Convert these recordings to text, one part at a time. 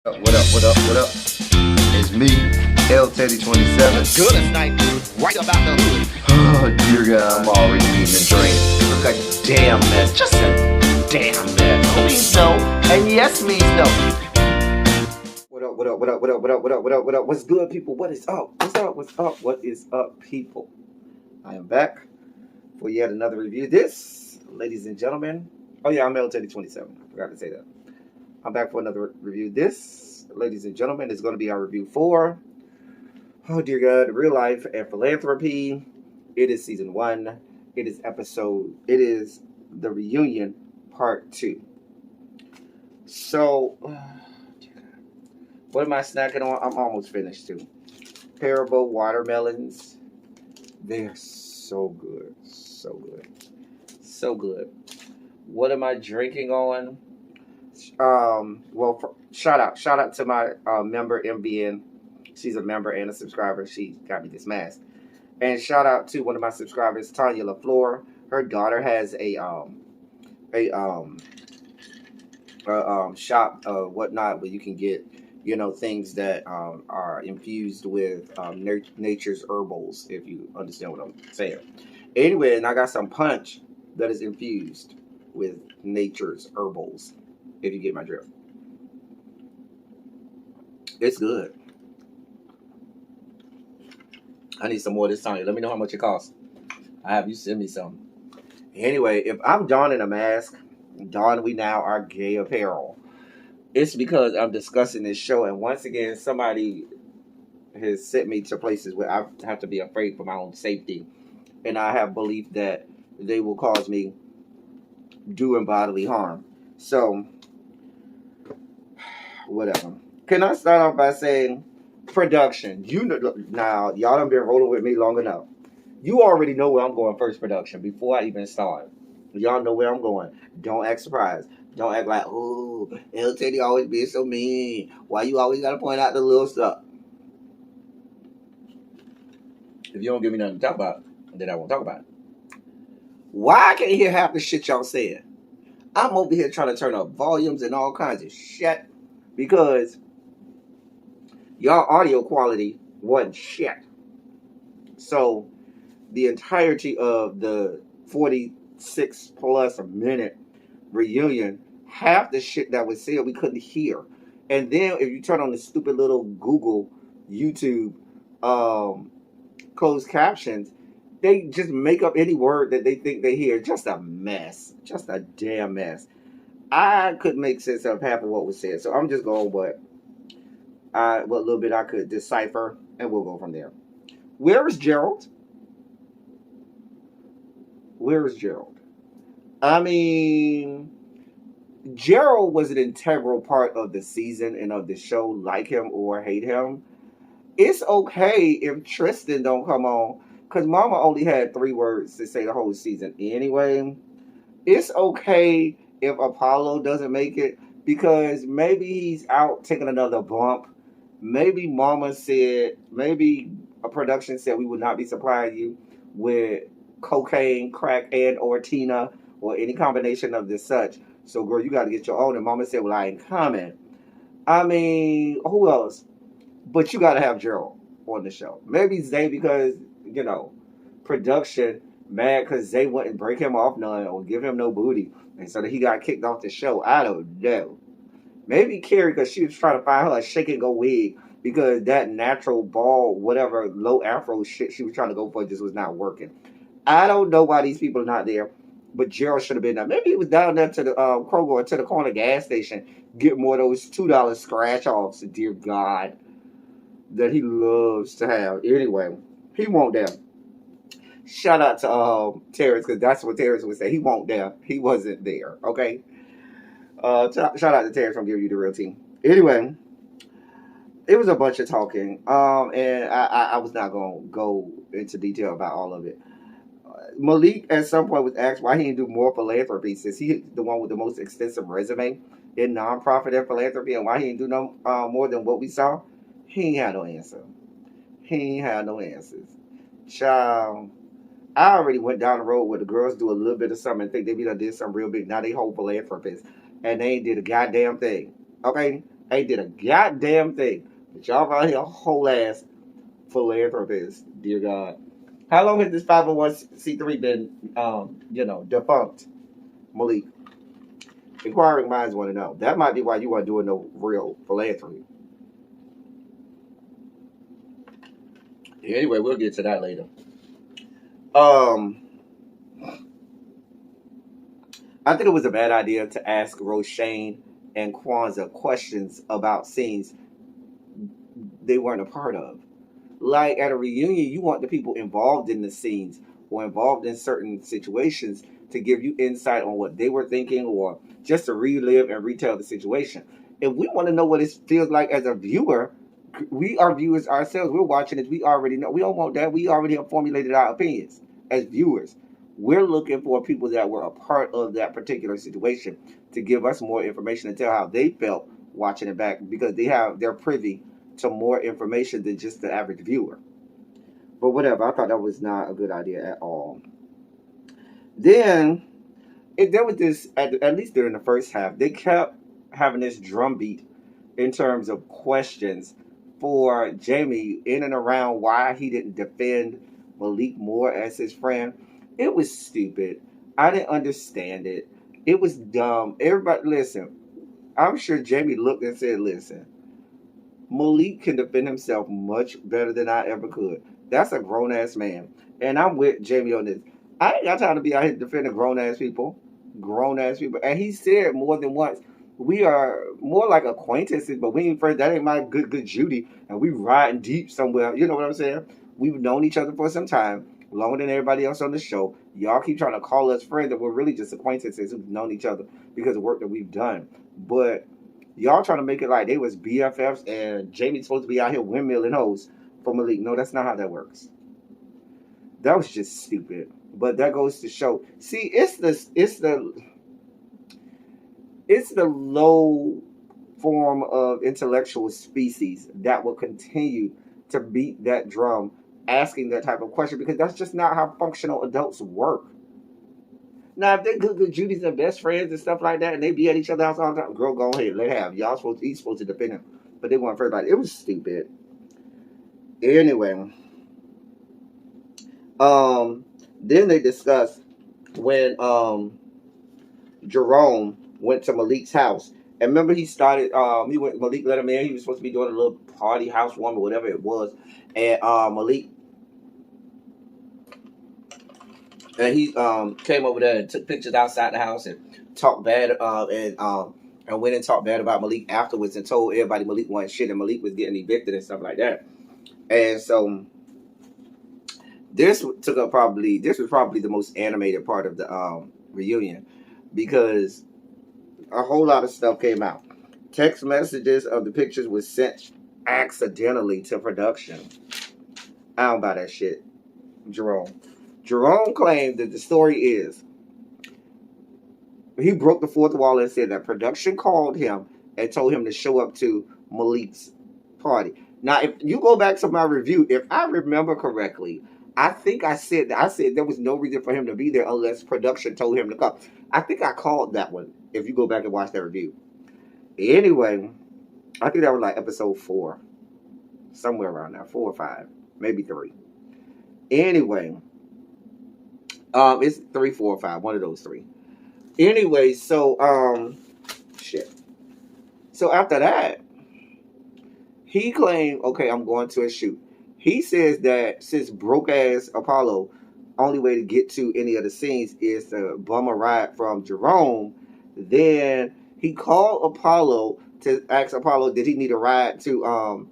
What up, what up, what up? It's me, L Teddy 27. Good as night, right about the hood. Oh, dear God, I'm already eating a drink. Look, a damn mess, just a damn mess. No means no, and yes means no. What up, what up, what up, what up, what up, what up, what up, what up? What's good, people? What is up? What's up, what's up, what is up, people? I am back for yet another review. This, ladies and gentlemen, oh yeah, I'm L Teddy 27. I forgot to say that. I'm back for another review. This, ladies and gentlemen, is going to be our review for, oh dear God, Real Life and Philanthropy. It is season 1. It is the reunion part 2. So, what am I snacking on? I'm almost finished too. Parable watermelons. They're so good. So good. So good. What am I drinking on? Shout out to my member MBN. She's a member and a subscriber. She got me this mask. And shout out to one of my subscribers, Tanya LaFleur. Her daughter has a shop whatnot where you can get things that are infused with nature's herbals, if you understand what I'm saying. Anyway, and I got some punch that is infused with nature's herbals, if you get my drift. It's good. I need some more this time. Let me know how much it costs. I have you send me some. Anyway, if I'm donning a mask, don we now our gay apparel. It's because I'm discussing this show, and once again, somebody has sent me to places where I have to be afraid for my own safety, and I have belief that they will cause me doing bodily harm. So, whatever. Can I start off by saying, production? You know, now y'all done been rolling with me long enough. You already know where I'm going first, production, before I even start. Y'all know where I'm going. Don't act surprised. Don't act like, oh, L Teddy always being so mean. Why you always gotta point out the little stuff? If you don't give me nothing to talk about, then I won't talk about it. Why I can't hear half the shit y'all saying? I'm over here trying to turn up volumes and all kinds of shit because y'all audio quality wasn't shit. So the entirety of the 46 plus minute reunion, half the shit that was said we couldn't hear. And then if you turn on the stupid little Google, YouTube closed captions, they just make up any word that they think they hear. Just a mess. Just a damn mess. I couldn't make sense of half of what was said. So I'm just going what little bit I could decipher, and we'll go from there. Where is Gerald? Where is Gerald? I mean, Gerald was an integral part of the season and of the show, like him or hate him. It's okay if Tristan don't come on, because Mama only had 3 words to say the whole season anyway. It's okay if Apollo doesn't make it, because maybe he's out taking another bump. Maybe Mama said, maybe a production said we would not be supplying you with cocaine, crack, and or Tina, or any combination of this such. So, girl, you got to get your own. And Mama said, well, I ain't coming. I mean, who else? But you got to have Gerald on the show. Maybe Zay, because, production mad because Zay wouldn't break him off none or give him no booty. And so that he got kicked off the show. I don't know. Maybe Carrie, because she was trying to find her a shake and go wig, because that natural bald, whatever, low afro shit she was trying to go for just was not working. I don't know why these people are not there, but Gerald should have been there. Maybe he was down there to the Kroger or to the corner gas station, get more of those $2 scratch offs, dear God, that he loves to have. Anyway, he won't there. Shout out to Terrence, because that's what Terrence would say. He won't there. He wasn't there, okay? Shout out to Terrence from Giving You the Real Team. Anyway, it was a bunch of talking, and I was not going to go into detail about all of it. Malik at some point was asked why he didn't do more philanthropy, since he's the one with the most extensive resume in nonprofit and philanthropy, and why he didn't do no more than what we saw. He ain't had no answer. He ain't had no answers. Child, I already went down the road where the girls do a little bit of something and think they done did something real big. Now they whole philanthropists, and they ain't did a goddamn thing. Okay? Ain't did a goddamn thing. But y'all out here whole ass philanthropists, dear God. How long has this 501c3 been, defunct, Malik? Inquiring minds want to know. That might be why you weren't doing no real philanthropy. Anyway, we'll get to that later. I think it was a bad idea to ask Roshane and Kwanzaa questions about scenes they weren't a part of. Like at a reunion, you want the people involved in the scenes or involved in certain situations to give you insight on what they were thinking or just to relive and retell the situation. If we want to know what it feels like as a viewer, we are viewers ourselves. We're watching it. We already know. We don't want that. We already have formulated our opinions as viewers. We're looking for people that were a part of that particular situation to give us more information and tell how they felt watching it back because they're privy to more information than just the average viewer. But whatever, I thought that was not a good idea at all. Then there was this at least during the first half, they kept having this drumbeat in terms of questions for Jamie in and around why he didn't defend Malik more as his friend. It was stupid. I didn't understand it. It was dumb. Everybody, listen. I'm sure Jamie looked and said, listen, Malik can defend himself much better than I ever could. That's a grown-ass man. And I'm with Jamie on this. I ain't got time to be out here defending grown-ass people. Grown-ass people. And he said more than once, we are more like acquaintances, but we ain't friends. That ain't my good Judy. And we riding deep somewhere. You know what I'm saying? We've known each other for some time, longer than everybody else on the show. Y'all keep trying to call us friends, and we're really just acquaintances who've known each other because of work that we've done. But y'all trying to make it like they was BFFs and Jamie's supposed to be out here windmilling hoes for Malik. No, that's not how that works. That was just stupid. But that goes to show. See, it's the low form of intellectual species that will continue to beat that drum asking that type of question because that's just not how functional adults work. Now, if they're good Judies and best friends and stuff like that, and they be at each other's house all the time, girl, go ahead, let it have. He's supposed to defend him. But they weren't for everybody. It was stupid. Anyway. Then they discussed when Jerome went to Malik's house. And remember Malik let him in. He was supposed to be doing a little party, housewarming, whatever it was. And Malik and he came over there and took pictures outside the house and talked bad and went and talked bad about Malik afterwards and told everybody Malik wasn't shit and Malik was getting evicted and stuff like that. And so this was probably the most animated part of the reunion because a whole lot of stuff came out. Text messages of the pictures was sent accidentally to production. I don't buy that shit. Jerome claimed that the story is he broke the fourth wall and said that production called him and told him to show up to Malik's party. Now, if you go back to my review, if I remember correctly, I think I said there was no reason for him to be there unless production told him to come. I think I called that one. If you go back and watch that review. Anyway, I think that was like episode 4. Somewhere around there. 4 or 5. Maybe 3. Anyway. It's 3, 4, or 5. One of those 3. Anyway, so, shit. So after that, he claimed, okay, I'm going to a shoot. He says that since broke-ass Apollo, only way to get to any of the scenes is to bum a ride from Jerome, then he called Apollo to ask Apollo, did he need a ride to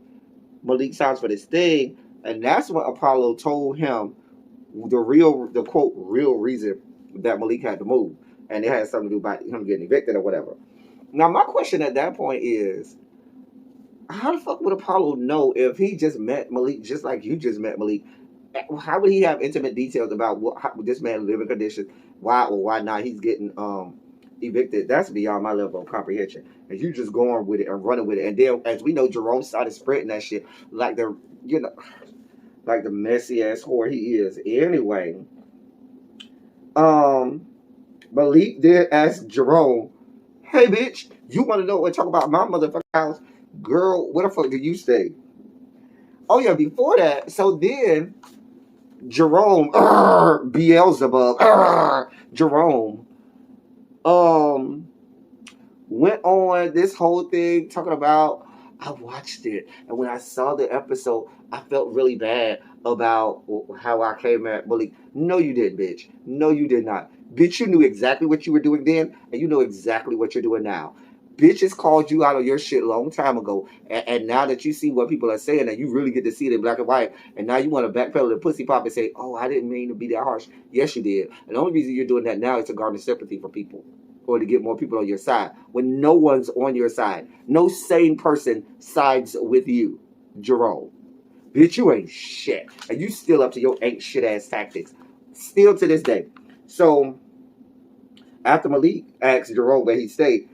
Malik's house for this thing? And that's when Apollo told him the quote, real reason that Malik had to move. And it had something to do about him getting evicted or whatever. Now, my question at that point is, how the fuck would Apollo know if he just met Malik just like you just met Malik? How would he have intimate details about how this man's living conditions, why or why not he's getting evicted? That's beyond my level of comprehension. And you just going with it and running with it. And then, as we know, Jerome started spreading that shit like the messy ass whore he is. Anyway, Malik did ask Jerome Hey, bitch, you want to know what talk about my motherfucking house? Girl, where the fuck do you stay? Oh, yeah, before that, so then Jerome, Beelzebub, Jerome, um, went on this whole thing talking about I watched it, and when I saw the episode, I felt really bad about how I came at Malik. No, you didn't, bitch. No, you did not. Bitch, you knew exactly what you were doing then, and you know exactly what you're doing now. Bitches called you out on your shit a long time ago, and now that you see what people are saying, and you really get to see it in black and white, and now you want to backpedal and pussy pop and say, "Oh, I didn't mean to be that harsh." Yes, you did. And the only reason you're doing that now is to garner sympathy from people or to get more people on your side when no one's on your side. No sane person sides with you, Jerome. Bitch, you ain't shit. And you still up to your ain't shit ass tactics. Still to this day. So, after Malik asked Jerome where he stayed,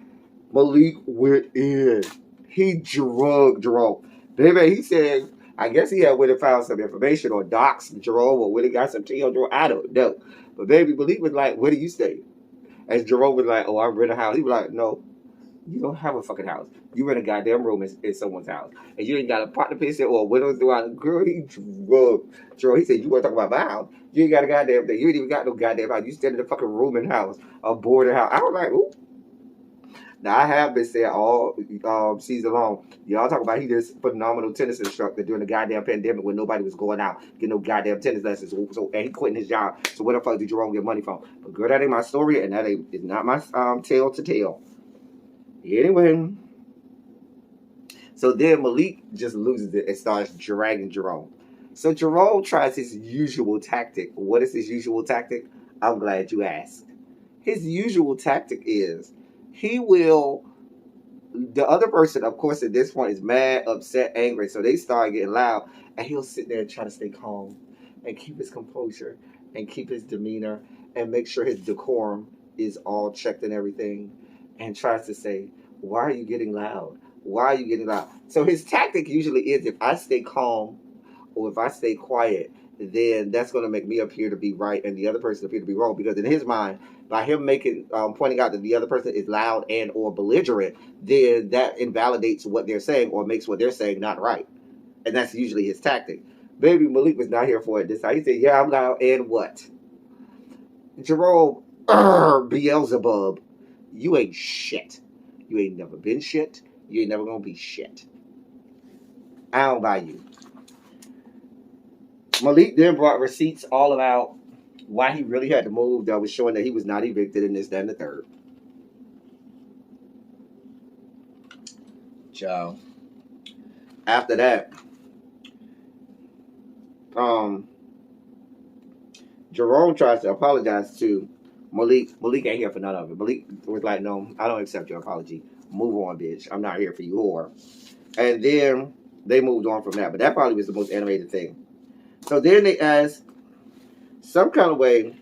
Malik went in. He drugged Jerome. Baby, he said, I guess he had went and found some information or docs Jerome or when he got some tea on Jerome. I don't know. But baby, Malik was like, where do you stay? As Jerome was like, oh, I rent a house. He was like, no, you don't have a fucking house. You rent a goddamn room in someone's house. And you ain't got a pot to piss in or windows throughout. Girl, he drugged Jerome. He said, you want to talk about my house? You ain't got a goddamn thing. You ain't even got no goddamn house. You stay in a fucking room in house, a boarded house. I was like, ooh. Now, I have been saying all season long, y'all talk about he this phenomenal tennis instructor during the goddamn pandemic when nobody was going out, getting no goddamn tennis lessons. So and he quitting his job. So where the fuck did Jerome get money from? But girl, that ain't my story, and that ain't is not my tale to tell. Anyway, so then Malik just loses it and starts dragging Jerome. So Jerome tries his usual tactic. What is his usual tactic? I'm glad you asked. His usual tactic is he will the other person, of course, at this point is mad, upset, angry. So they start getting loud, and he'll sit there and try to stay calm and keep his composure and keep his demeanor and make sure his decorum is all checked and everything, and tries to say, "Why are you getting loud? Why are you getting loud?" So his tactic usually is, if I stay calm or if I stay quiet, then that's going to make me appear to be right and the other person appear to be wrong. Because in his mind, by him making pointing out that the other person is loud and or belligerent, then that invalidates what they're saying or makes what they're saying not right. And that's usually his tactic. Baby Malik was not here for it this time. He said, "Yeah, I'm loud and what?" Jerome, Beelzebub, you ain't shit. You ain't never been shit. You ain't never gonna be shit. I don't buy you. Malik then brought receipts all about why he really had to move that was showing that he was not evicted in this, that, and the third. Child. After that, Jerome tries to apologize to Malik. Malik ain't here for none of it. Malik was like, "No, I don't accept your apology. Move on, bitch. I'm not here for you, whore." And then they moved on from that. But that probably was the most animated thing. So then they asked, some kind of way,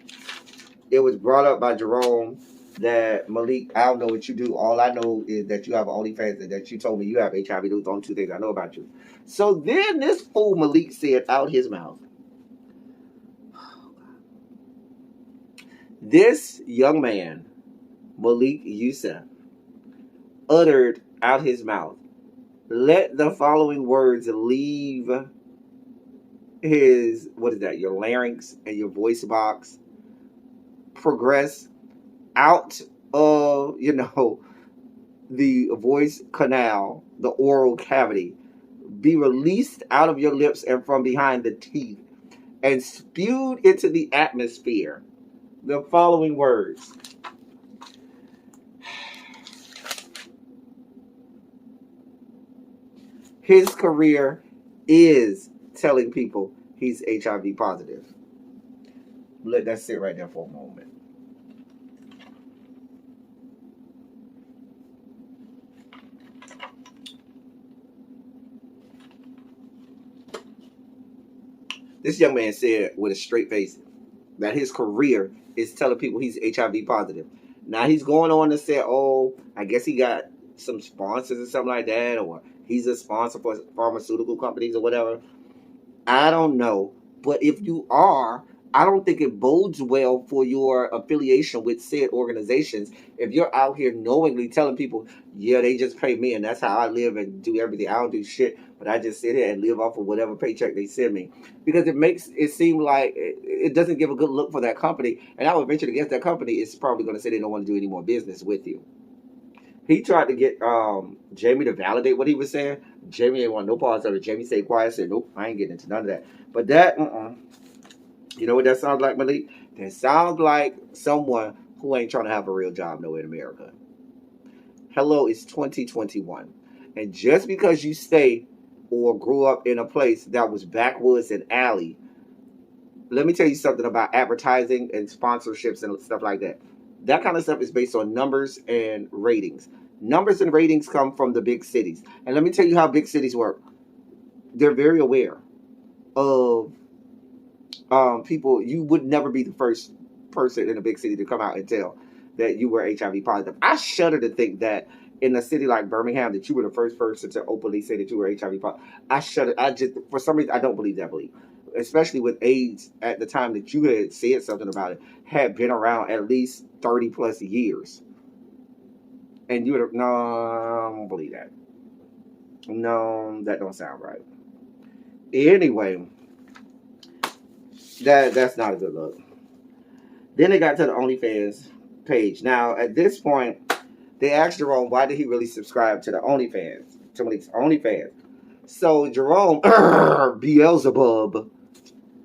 it was brought up by Jerome that Malik, I don't know what you do. All I know is that you have OnlyFans and that you told me you have HIV. Those are the only two things I know about you. So then this fool Malik said out his mouth, this young man, Malik Youssef, uttered out his mouth, let the following words leave his, what is that, your larynx and your voice box, progress out of, the voice canal, the oral cavity, be released out of your lips and from behind the teeth, and spewed into the atmosphere the following words. His career is telling people he's HIV positive. Let that sit right there for a moment. This young man said with a straight face that his career is telling people he's HIV positive. Now he's going on to say, oh, I guess he got some sponsors or something like that, or he's a sponsor for pharmaceutical companies or whatever. I don't know. But if you are, I don't think it bodes well for your affiliation with said organizations if you're out here knowingly telling people, yeah, they just pay me and that's how I live and do everything. I don't do shit, but I just sit here and live off of whatever paycheck they send me. Because it makes it seem like it doesn't give a good look for that company. And I would venture to guess that company is probably going to say they don't want to do any more business with you. He tried to get Jamie to validate what he was saying. Jamie didn't want no parts of it. Jamie stayed quiet, said, nope, I ain't getting into none of that. But that, you know what that sounds like, Malik? That sounds like someone who ain't trying to have a real job nowhere in America. Hello, it's 2021. And just because you stay or grew up in a place that was backwoods and alley, let me tell you something about advertising and sponsorships and stuff like that. That kind of stuff is based on numbers and ratings. Numbers and ratings come from the big cities. And let me tell you how big cities work. They're very aware of people. You would never be the first person in a big city to come out and tell that you were HIV positive. I shudder to think that in a city like Birmingham that you were the first person to openly say that you were HIV positive. I shudder. I just, for some reason, I don't believe that belief. Especially with AIDS at the time that you had said something about it, had been around at least 30 plus years. And you would have, no, I don't believe that. No, that don't sound right. Anyway, that's not a good look. Then they got to the OnlyFans page. Now, at this point, they asked Jerome, why did he really subscribe to the OnlyFans? To Malik's OnlyFans. So Jerome, Beelzebub,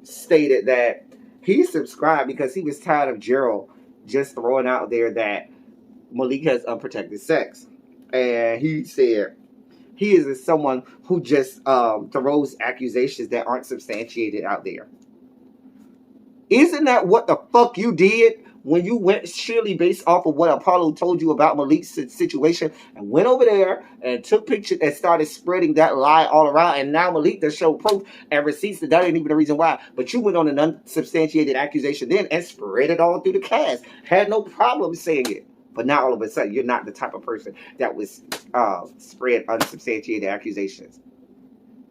stated that he subscribed because he was tired of Gerald just throwing out there that Malik has unprotected sex. And he said he is someone who just throws accusations that aren't substantiated out there. Isn't that what the fuck you did when you went surely based off of what Apollo told you about Malik's situation and went over there and took pictures and started spreading that lie all around, and now Malik does show proof and receipts that ain't even the reason why, but you went on an unsubstantiated accusation then and spread it all through the cast. Had no problem saying it. But now all of a sudden you're not the type of person that would spread unsubstantiated accusations.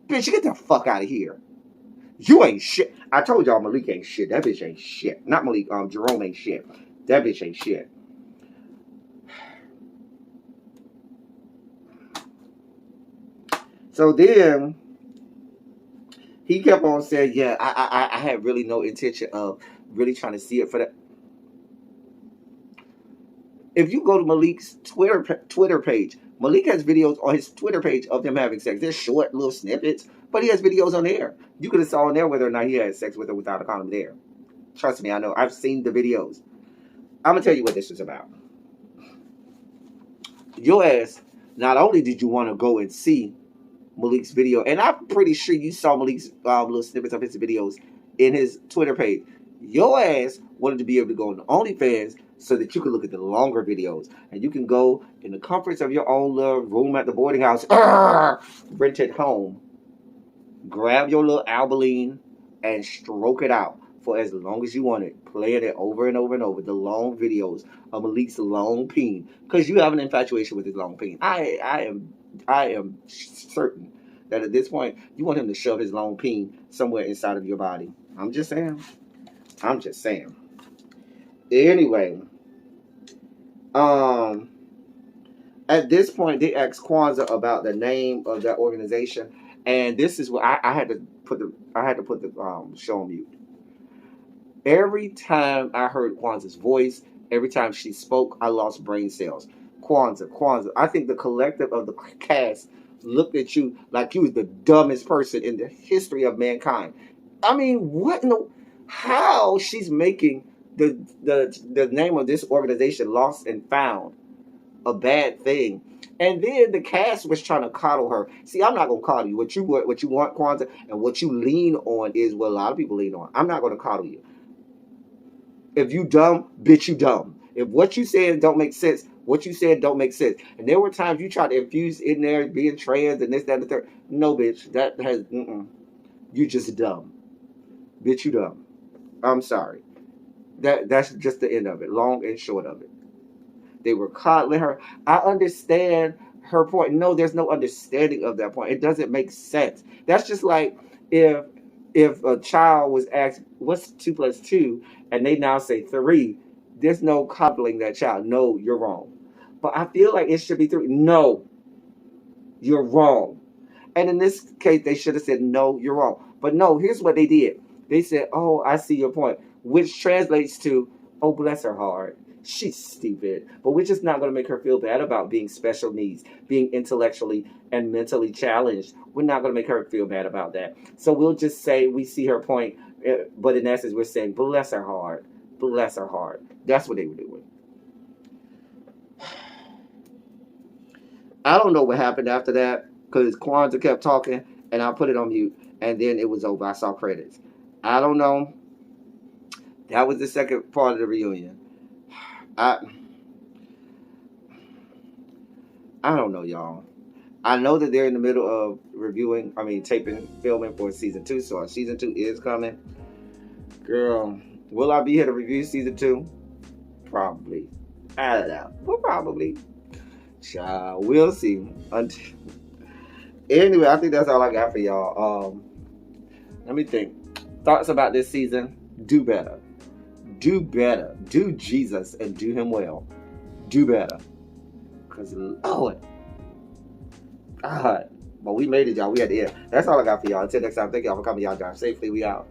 Bitch, get the fuck out of here. You ain't shit. I told y'all Malik ain't shit. That bitch ain't shit. Not Malik, Jerome ain't shit. That bitch ain't shit. So then he kept on saying, yeah, I had really no intention of really trying to see it for that. If you go to Malik's Twitter page, Malik has videos on his Twitter page of him having sex. They're short little snippets, but he has videos on there. You could have saw on there whether or not he had sex with her without a condom there. Trust me, I know. I've seen the videos. I'm going to tell you what this is about. Your ass, not only did you want to go and see Malik's video, and I'm pretty sure you saw Malik's little snippets of his videos in his Twitter page. Your ass wanted to be able to go on the OnlyFans so that you could look at the longer videos. And you can go in the comforts of your own little room at the boarding house, rented home, grab your little Albaline and stroke it out for as long as you want it, playing it over and over and over, the long videos of Malik's long peen, because you have an infatuation with his long peen. I am certain that at this point you want him to shove his long peen somewhere inside of your body. I'm just saying. Anyway, at this point they asked Kwanzaa about the name of that organization, and this is what I had to put the show on mute. Every time I heard Kwanzaa's voice, every time she spoke, I lost brain cells. Kwanzaa. I think the collective of the cast looked at you like you was the dumbest person in the history of mankind. I mean, what in the... How she's making the name of this organization, Lost and Found, a bad thing. And then the cast was trying to coddle her. See, I'm not going to coddle you. What you want, Kwanzaa, and what you lean on is what a lot of people lean on. I'm not going to coddle you. If you dumb, bitch, you dumb. If what you said don't make sense, what you said don't make sense. And there were times you tried to infuse in there being trans and this, that, and the third. No, bitch, that has, you just dumb. Bitch, you dumb. I'm sorry. That's just the end of it. Long and short of it. They were coddling her. I understand her point. No, there's no understanding of that point. It doesn't make sense. That's just like if if a child was asked, what's 2 plus 2? And they now say 3, there's no coddling that child. No, you're wrong. But I feel like it should be 3. No, you're wrong. And in this case, they should have said, no, you're wrong. But no, here's what they did. They said, oh, I see your point, which translates to, oh, bless her heart. She's stupid. But we're just not going to make her feel bad about being special needs, being intellectually and mentally challenged. We're not going to make her feel bad about that. So we'll just say we see her point. But in essence, we're saying, bless her heart. Bless her heart. That's what they were doing. I don't know what happened after that because Kwanzaa kept talking and I put it on mute and then it was over. I saw credits. I don't know. That was the second part of the reunion. I don't know, y'all. I know that they're in the middle of taping, filming for season 2. So season 2 is coming. Girl, will I be here to review season 2? Probably. I don't know. Well, probably. Child, we'll see. Anyway, I think that's all I got for y'all. Let me think. Thoughts about this season? Do better. Do better. Do Jesus and do him well. Do better. Because, Lord. God. But we made it, y'all. We had the end. That's all I got for y'all. Until next time, thank y'all for coming. Y'all drive safely. We out.